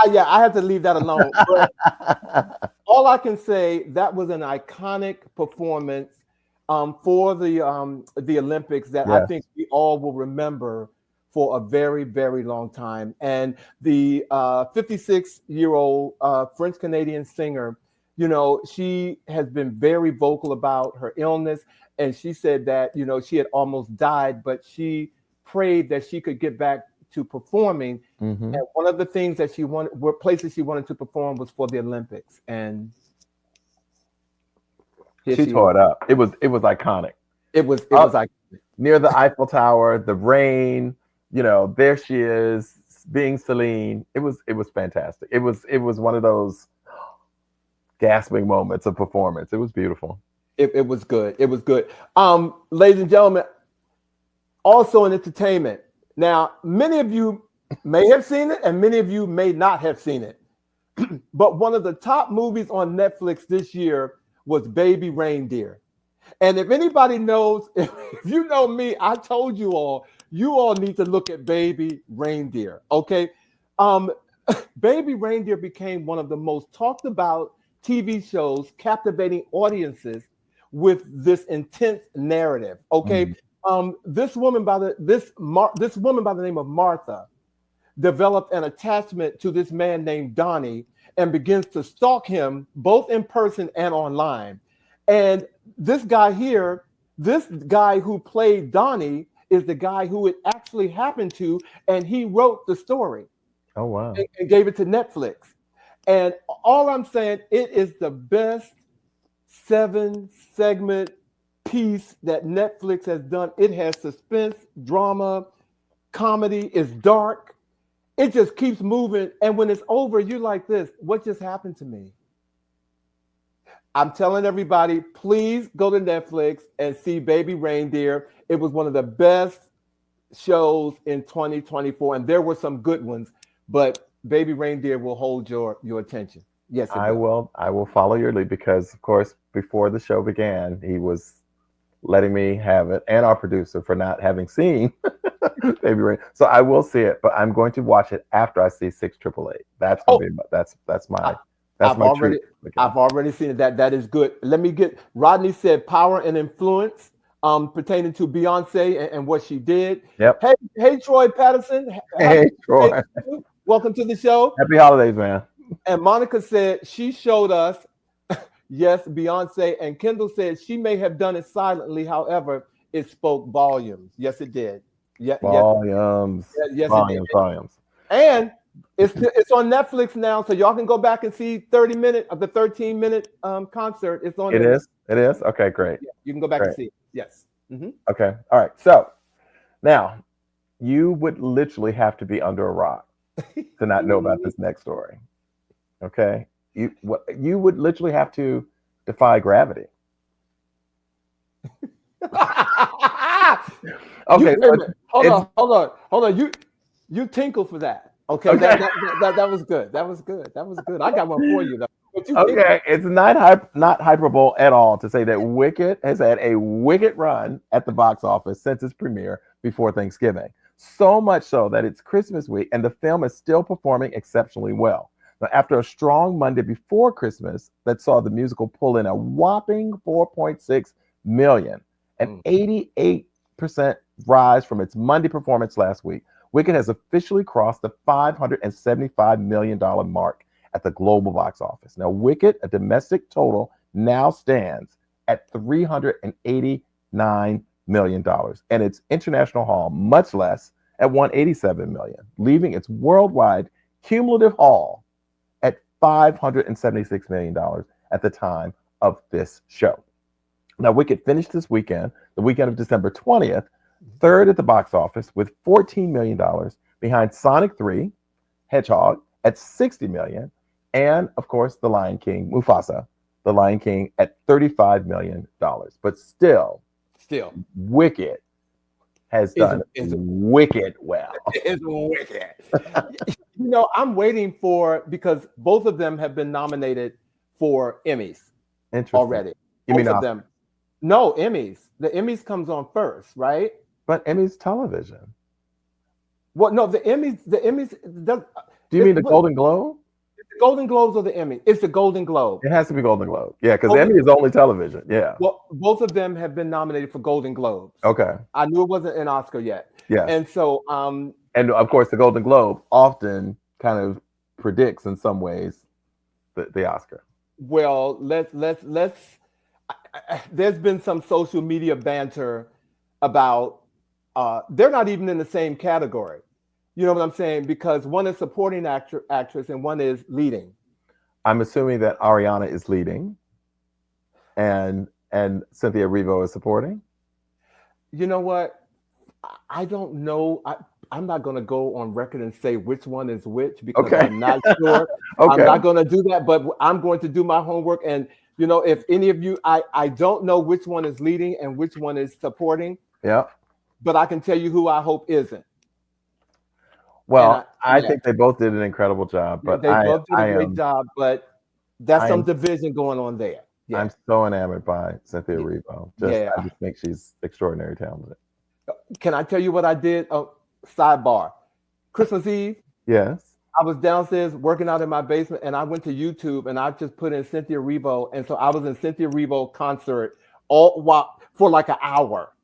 I had to leave that alone. But all I can say, that was an iconic performance for the Olympics that I think we all will remember for a very, very long time. And the 56-year-old French Canadian singer, you know, she has been very vocal about her illness, and she said that, you know, she had almost died, but she prayed that she could get back to performing. And one of the things that places she wanted to perform was for the Olympics. And she tore it up. It was iconic. It was iconic. Near the Eiffel Tower, the rain, you know, there she is being Celine. It was fantastic. It was one of those gasping moments of performance. It was beautiful. It was good. It was good. Ladies and gentlemen, also in entertainment. Now, many of you may have seen it and many of you may not have seen it. But one of the top movies on Netflix this year was Baby Reindeer. And if anybody knows, if you know me, I told you all need to look at Baby Reindeer, okay? Baby Reindeer became one of the most talked about TV shows, captivating audiences with this intense narrative, okay? This woman by the name of Martha developed an attachment to this man named Donnie and begins to stalk him both in person and online. And this guy here, this guy who played Donnie, is the guy who it actually happened to, and he wrote the story. Oh, wow. And gave it to Netflix. And all I'm saying, it is the best 7-segment piece that Netflix has done. It has suspense, drama, comedy. It's dark. It just keeps moving. And when it's over, you're like this, what just happened to me? I'm telling everybody, please go to Netflix and see Baby Reindeer. It was one of the best shows in 2024. And there were some good ones, but Baby Reindeer will hold your attention. Yes, I will follow your lead because, of course, before the show began, he was letting me have it, and our producer for not having seen Baby Rain. So I will see it, but I'm going to watch it after I see 6888. That's going Oh, to be that's my I've treat. already Okay. I've already seen it. That is good. Let me get Rodney said power and influence pertaining to Beyonce and what she did. Yep. Hey Troy Patterson. Happy Hey, Troy. birthday to you. Welcome to the show. Happy holidays, man. And Monica said she showed us, yes, Beyonce. And Kendall said she may have done it silently. However, it spoke volumes. Yes, it did. Volumes. Yes, it did. Volumes. And it's on Netflix now, so y'all can go back and see 30-minute of the 13-minute concert. It's on. It is. It is. Okay, great. Yeah, you can go back and see it. Yes. Mm-hmm. Okay. All right. So now you would literally have to be under a rock to not know about this next story. Okay. You would literally have to defy gravity. Okay. Hold on. You tinkle for that. Okay. That was good. That was good. I got one for you though. Okay, it's not hyperbole at all to say that Wicked has had a wicked run at the box office since its premiere before Thanksgiving. So much so that it's Christmas week and the film is still performing exceptionally well. Now, after a strong Monday before Christmas that saw the musical pull in a whopping 4.6 million, an 88% rise from its Monday performance last week, Wicked has officially crossed the $575 million mark at the global box office. Now, Wicked, a domestic total, now stands at $389 million, and its international haul much less at $187 million, leaving its worldwide cumulative haul at $576 million at the time of this show. Now, Wicked finished this weekend, the weekend of December 20th, third at the box office with $14 million, behind Sonic 3, Hedgehog at $60 million, and of course, The Lion King, Mufasa, The Lion King at $35 million. But still, Wicked has done wicked well. It's wicked. I'm waiting because both of them have been nominated for Emmys already. You mean both of them? No, Emmys. The Emmys comes on first, right? But Emmys television. Well, no, the Emmys. Do you mean the Golden Globe? The Golden Globes or the Emmy? It's the Golden Globe. It has to be Golden Globe. Yeah, because Emmy is only television. Yeah. Well, both of them have been nominated for Golden Globes. Okay. I knew it wasn't an Oscar yet. Yeah. And so, and of course, the Golden Globe often kind of predicts in some ways the Oscar. Well, let's. There's been some social media banter about they're not even in the same category. You know what I'm saying? Because one is supporting actress and one is leading. I'm assuming that Ariana is leading and Cynthia Erivo is supporting. You know what? I don't know. I'm not going to go on record and say which one is which because I'm not sure. I'm not going to do that, but I'm going to do my homework. And, if any of you, I don't know which one is leading and which one is supporting. Yeah. But I can tell you who I hope isn't. Well, I think they both did an incredible job. But they both did a great job, but that's some division going on there. Yeah. I'm so enamored by Cynthia Erivo. I just think she's extraordinarily talented. Can I tell you what I did? Oh, sidebar. Christmas Eve. Yes. I was downstairs working out in my basement, and I went to YouTube, and I just put in Cynthia Erivo, and so I was in Cynthia Erivo concert for like an hour.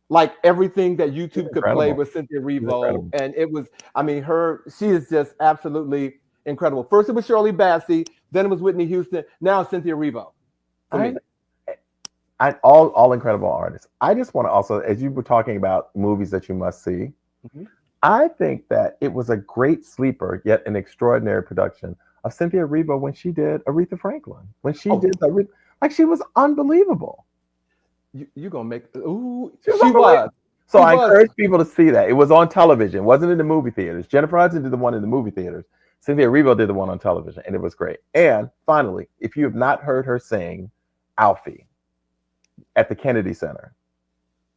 Like everything that YouTube could play with Cynthia Erivo, and it was. She is just absolutely incredible. First it was Shirley Bassey, then it was Whitney Houston, now Cynthia Erivo. All incredible artists. I just want to also, as you were talking about movies that you must see, I think that it was a great sleeper, yet an extraordinary production of Cynthia Erivo when she did Aretha Franklin. When she did she was unbelievable. You're gonna make she was. So I encourage people to see that. It was on television. It wasn't in the movie theaters. Jennifer Hudson did the one in the movie theaters. Cynthia Erivo did the one on television, and it was great. And finally, if you have not heard her sing Alfie at the Kennedy Center,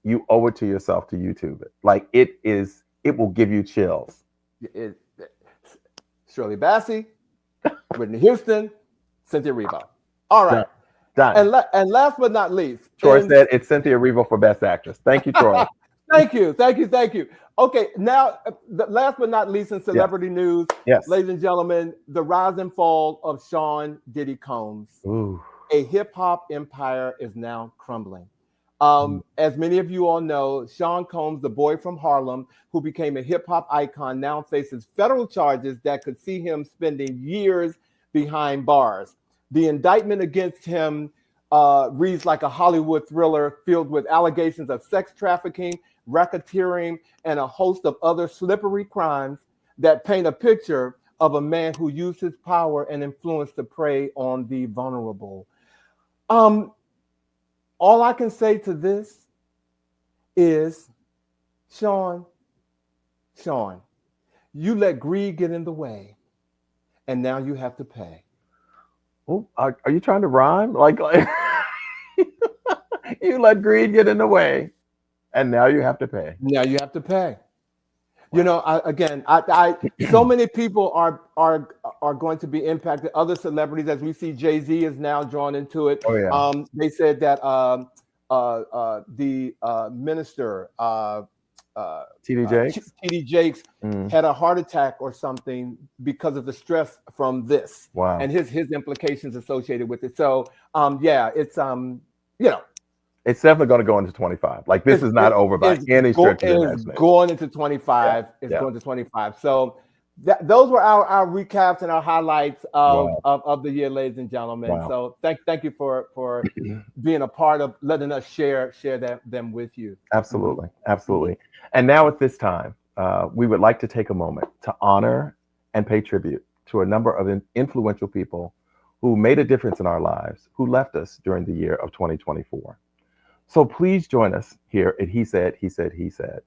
you owe it to yourself to YouTube it. Like it will give you chills. Shirley Bassey, Whitney Houston, Cynthia Erivo. All right. Done. And last but not least, Troy said it's Cynthia Erivo for Best Actress. Thank you, Troy. thank you. Okay, now last but not least in Yes. celebrity news, Yes. ladies and gentlemen, the rise and fall of Sean Diddy Combs. Ooh. A hip hop empire is now crumbling. As many of you all know, Sean Combs, the boy from Harlem who became a hip hop icon, now faces federal charges that could see him spending years behind bars. The indictment against him reads like a Hollywood thriller filled with allegations of sex trafficking, racketeering, and a host of other slippery crimes that paint a picture of a man who used his power and influence to prey on the vulnerable. All I can say to this is, Sean, you let greed get in the way, and now you have to pay. Oh, are you trying to rhyme? Like you let greed get in the way, and now you have to pay. Now you have to pay. You know, so many people are going to be impacted. Other celebrities, as we see, Jay-Z is now drawn into it. Oh yeah. They said that the minister TD Jakes. TD Jakes had a heart attack or something because of the stress from this. Wow. And his implications associated with it. So yeah, it's you know, it's definitely going to go into 25. Like this is not over by any stretch of the imagination. Going into 25. It's going to 25. So those were our recaps and our highlights of the year, ladies and gentlemen. Wow. So thank you for being a part of letting us share them with you. Absolutely. Absolutely. And now at this time, we would like to take a moment to honor and pay tribute to a number of influential people who made a difference in our lives, who left us during the year of 2024. So please join us here at He Said, He Said, He Said,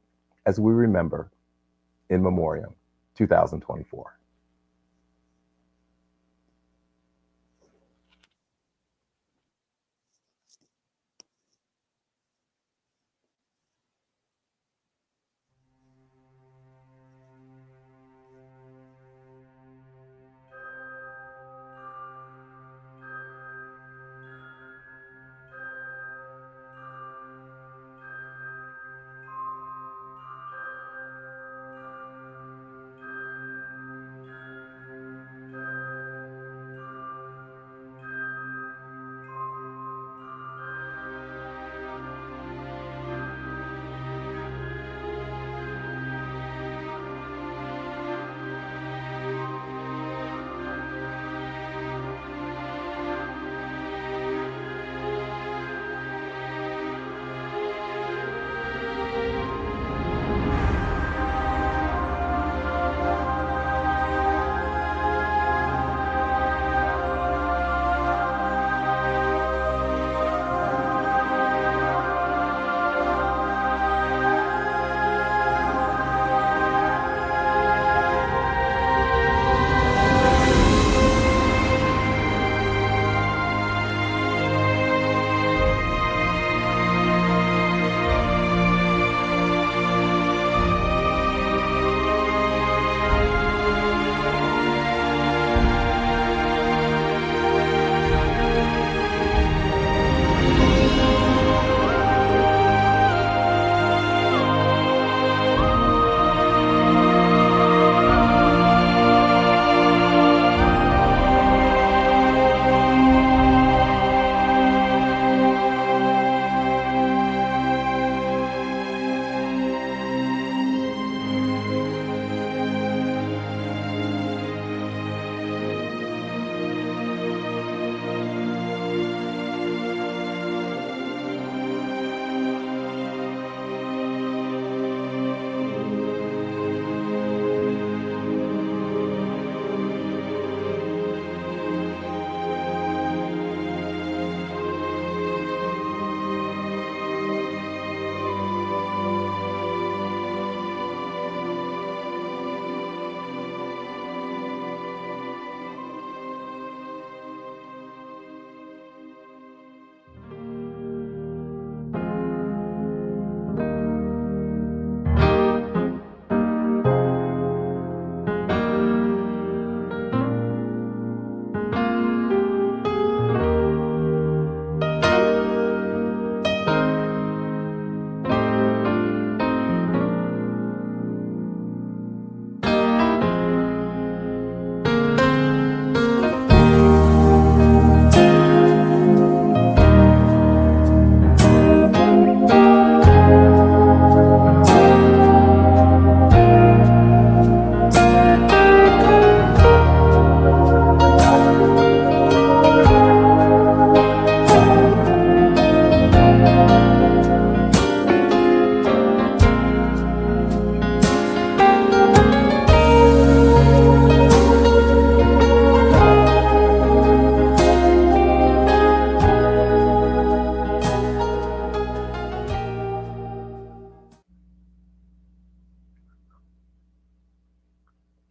as we remember in Memoriam 2024.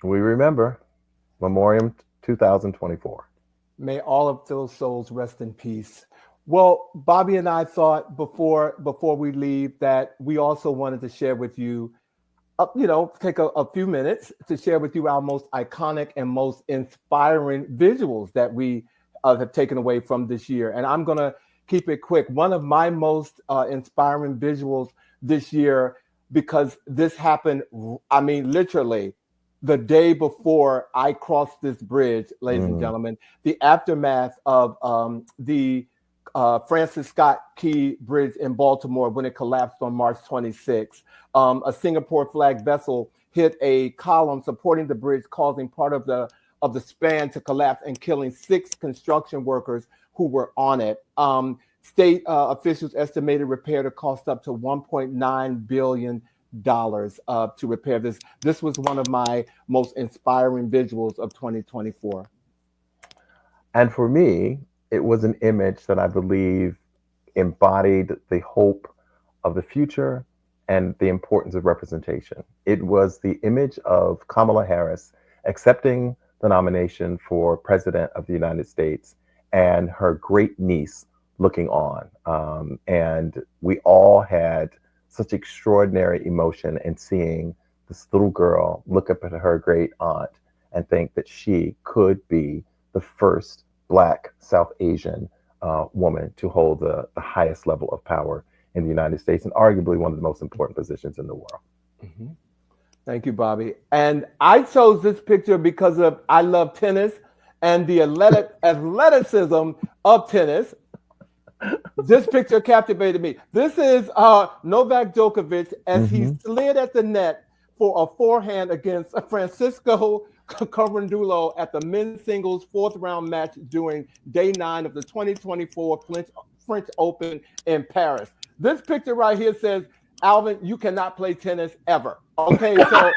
We remember Memoriam 2024. May all of those souls rest in peace. Well, Bobby and I thought before we leave that we also wanted to share with you, take a few minutes to share with you our most iconic and most inspiring visuals that we have taken away from this year. And I'm gonna keep it quick. One of my most inspiring visuals this year, because this happened, I mean, literally the day before I crossed this bridge, ladies and gentlemen, the aftermath of the Francis Scott Key Bridge in Baltimore when it collapsed on March 26. A Singapore flag vessel hit a column supporting the bridge, causing part of the span to collapse and killing 6 construction workers who were on it. State officials estimated repair to cost up to $1.9 billion to repair this. This was one of my most inspiring visuals of 2024. And for me, it was an image that I believe embodied the hope of the future and the importance of representation. It was the image of Kamala Harris accepting the nomination for President of the United States and her great niece looking on. And we all had such extraordinary emotion in seeing this little girl look up at her great aunt and think that she could be the first Black South Asian woman to hold the highest level of power in the United States and arguably one of the most important positions in the world. Mm-hmm. Thank you, Bobby. And I chose this picture because I love tennis and the athleticism of tennis. This picture captivated me. This is Novak Djokovic as he slid at the net for a forehand against Francisco Carandulo at the men's singles 4th round match during day 9 of the 2024 French Open in Paris. This picture right here says, Alvin, you cannot play tennis ever. Okay, so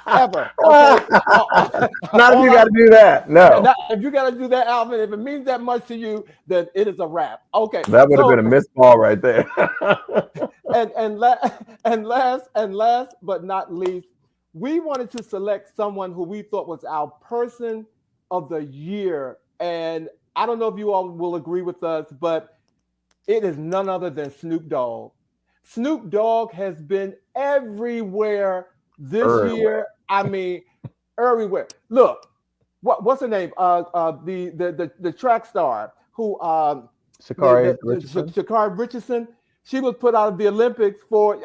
ever. Okay. Not if you got to do that. No. If you got to do that, Alvin, if it means that much to you, then it is a wrap. Okay. That would have been a missed ball right there. and last but not least, we wanted to select someone who we thought was our person of the year. And I don't know if you all will agree with us, but it is none other than Snoop Dogg. Snoop Dogg has been everywhere this year. I mean, everywhere. Look, what's her name? The track star who Sha'Carri Richardson. She was put out of the Olympics for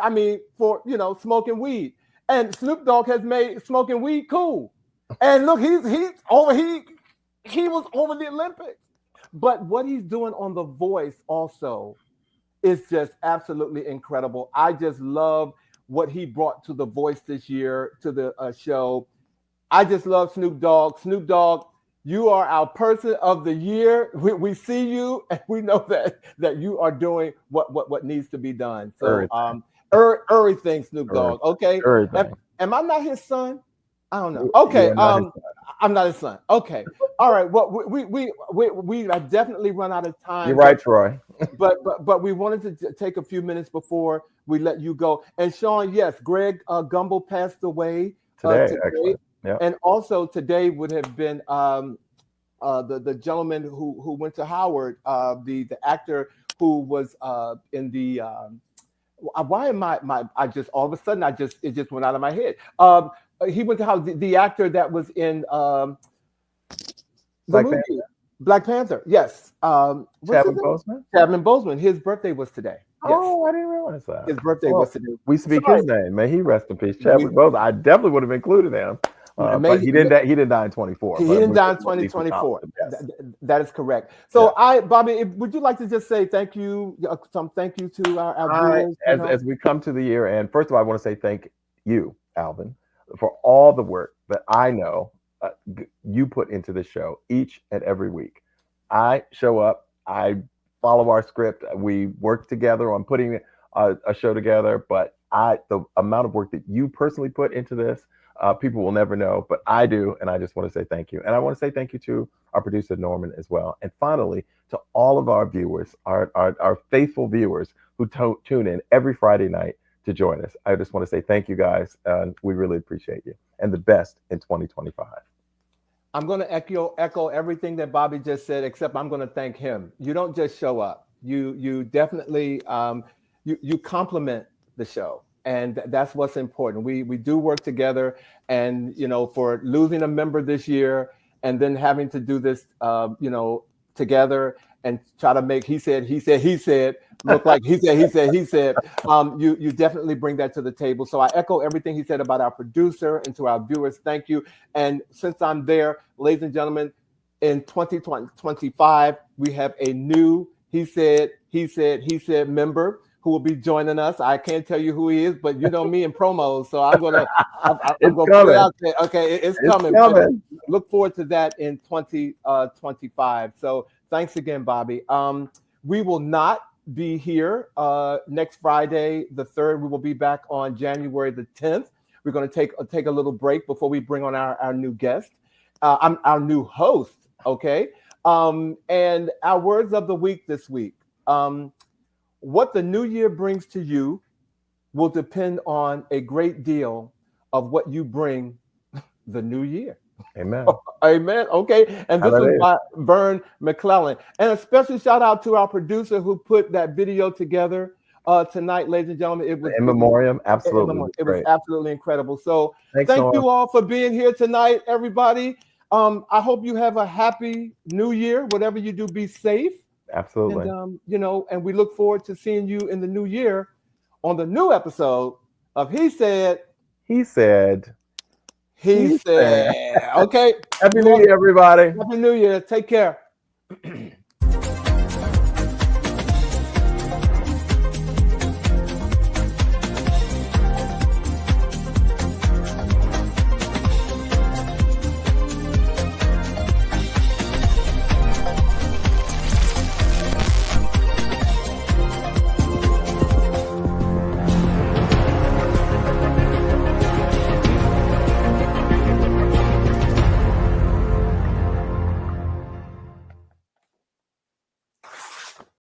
smoking weed. And Snoop Dogg has made smoking weed cool. And look, he was over the Olympics. But what he's doing on The Voice also is just absolutely incredible. I just love what he brought to The Voice this year, to the show. I just love Snoop Dogg. Snoop Dogg, you are our person of the year. We see you, and we know that you are doing what needs to be done. So everything, Snoop Dogg. Okay, am I not his son? I don't know. Okay, I'm not his son. Okay, all right. Well, we definitely run out of time. You're right, Troy. but we wanted to take a few minutes before we let you go. And Sean, yes, Greg Gumbel passed away today. Actually, yeah. And also today would have been the gentleman who went to Howard, the actor who was in the. Why am I just all of a sudden it just went out of my head. He went to Howard, the actor that was in Black Panther. Yes. Chadwick Boseman? Chadwick Boseman. His birthday was today. Yes. Oh, I didn't realize that. His birthday was today. We speak his name. May he rest in peace. Chadwick Boseman. I definitely would have included him. But he didn't die in 24. He didn't die in 2024. Yes. That is correct. So Bobby, would you like to just say thank you, some thank you to our viewers? As we come to the year end, first of all, I want to say thank you, Alvin, for all the work that I know you put into the show each and every week. I show up, I follow our script, we work together on putting a show together, but the amount of work that you personally put into this, people will never know, but I do, and I just want to say thank you. And I want to say thank you to our producer, Norman, as well. And finally, to all of our viewers, our faithful viewers who tune in every Friday night to join us. I just want to say thank you guys. We really appreciate you, and the best in 2025. I'm going to echo everything that Bobby just said, except I'm going to thank him. You don't just show up. You definitely you complement the show, and that's what's important. We do work together, and for losing a member this year, and then having to do this together and try to make he said look like he said. You definitely bring that to the table. So I echo everything he said about our producer, and to our viewers, thank you. And since I'm there, ladies and gentlemen, in 2025, we have a new he said member who will be joining us. I can't tell you who he is, but you know me in promos, so I'm gonna put it out there. Okay, it's coming. Look forward to that in 2025. So thanks again, Bobby. We will not be here next Friday, the 3rd. We will be back on January the 10th. We're going to take a little break before we bring on our new guest, our new host. Okay. And our words of the week this week. What the new year brings to you will depend on a great deal of what you bring the new year. Amen. Amen. Okay. And this is by Vern McClellan. And a special shout out to our producer who put that video together tonight, ladies and gentlemen. It was in Memoriam. Absolutely. It was absolutely incredible. So thank you all for being here tonight, everybody. I hope you have a happy new year. Whatever you do, be safe. Absolutely. And, and we look forward to seeing you in the new year on the new episode of He Said. He said. He said. Okay. Happy New Year, everybody. Happy New Year. Take care.